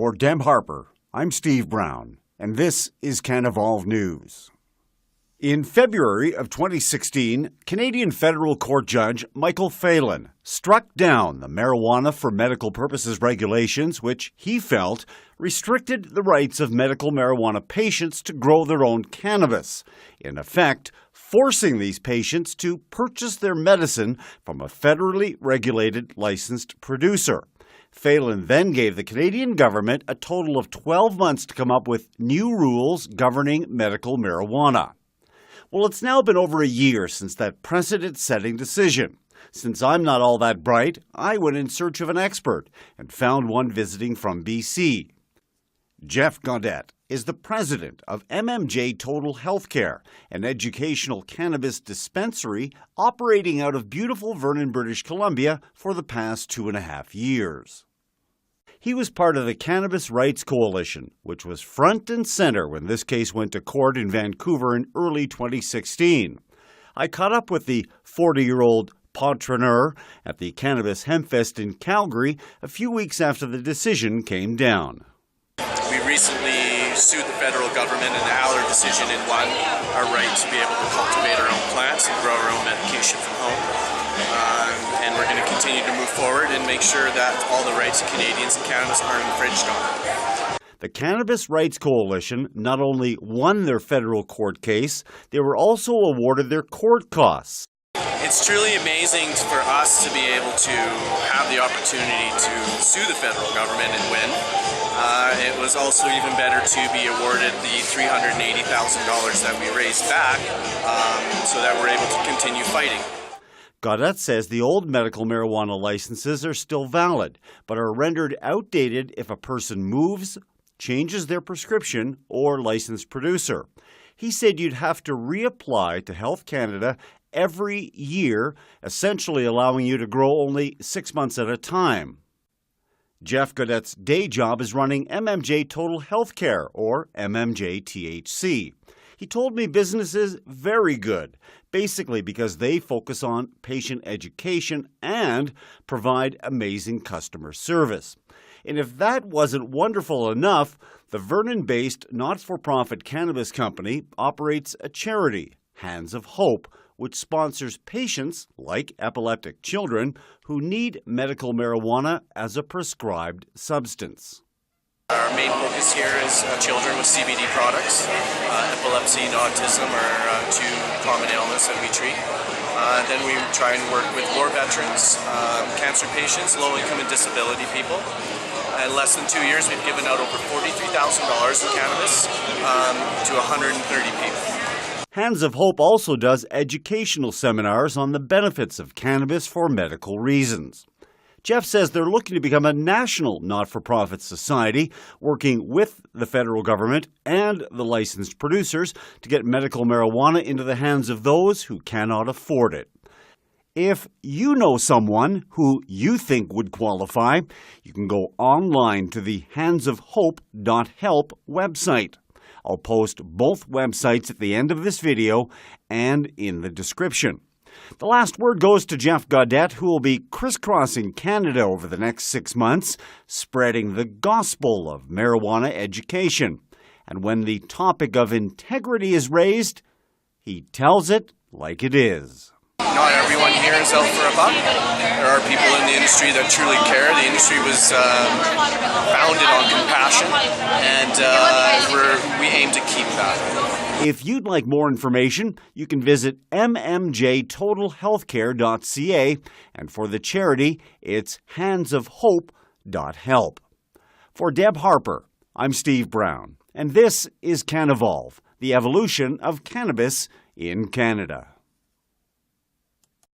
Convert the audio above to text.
For Deb Harper, I'm Steve Brown, and this is Canevolve News. In February of 2016, Canadian federal court judge Michael Phelan struck down the marijuana for medical purposes regulations, which he felt restricted the rights of medical marijuana patients to grow their own cannabis, in effect forcing these patients to purchase their medicine from a federally regulated licensed producer. Phelan then gave the Canadian government a total of 12 months to come up with new rules governing medical marijuana. Well, it's now been over a year since that precedent-setting decision. Since I'm not all that bright, I went in search of an expert and found one visiting from BC. Jeff Gaudette is the president of MMJ Total Health Care, an educational cannabis dispensary operating out of beautiful Vernon, British Columbia for the past 2.5 years. He was part of the Cannabis Rights Coalition, which was front and center when this case went to court in Vancouver in early 2016. I caught up with the 40-year-old entrepreneur at the Cannabis Hempfest in Calgary a few weeks after the decision came down. We recently sued the federal government, and our decision in won our right to be able to cultivate our own plants and grow our own medication from home. And we're going to continue to move forward and make sure that all the rights of Canadians in cannabis aren't infringed on. The Cannabis Rights Coalition not only won their federal court case, they were also awarded their court costs. It's truly amazing for us to be able to have the opportunity to sue the federal government and win. It was also even better to be awarded the $380,000 that we raised back so that we're able to continue fighting. Gaudette says the old medical marijuana licenses are still valid, but are rendered outdated if a person moves, changes their prescription, or licensed producer. He said you'd have to reapply to Health Canada every year, essentially allowing you to grow only 6 months at a time. Jeff Gaudette's day job is running MMJ Total Health Care, or MMJ THC. He told me business is very good, basically because they focus on patient education and provide amazing customer service. And if that wasn't wonderful enough, the Vernon-based not-for-profit cannabis company operates a charity, Hands of Hope, which sponsors patients, like epileptic children, who need medical marijuana as a prescribed substance. Our main focus here is children with CBD products. Epilepsy and autism are two common ailments that we treat. Then we try and work with war veterans, cancer patients, low-income and disability people. In less than 2 years, we've given out over $43,000 in cannabis to 130 people. Hands of Hope also does educational seminars on the benefits of cannabis for medical reasons. Jeff says they're looking to become a national not-for-profit society, working with the federal government and the licensed producers to get medical marijuana into the hands of those who cannot afford it. If you know someone who you think would qualify, you can go online to the handsofhope.help website. I'll post both websites at the end of this video and in the description. The last word goes to Jeff Gaudette, who will be crisscrossing Canada over the next 6 months, spreading the gospel of marijuana education. And when the topic of integrity is raised, he tells it like it is. Not everyone here is out for a buck. There are people in the industry that truly care. The industry was founded on compassion, and we aim to keep that. If you'd like more information, you can visit mmjtotalheathcare.ca, and for the charity, it's handsofhope.help. For Deb Harper, I'm Steve Brown, and this is Canevolve, the evolution of cannabis in Canada.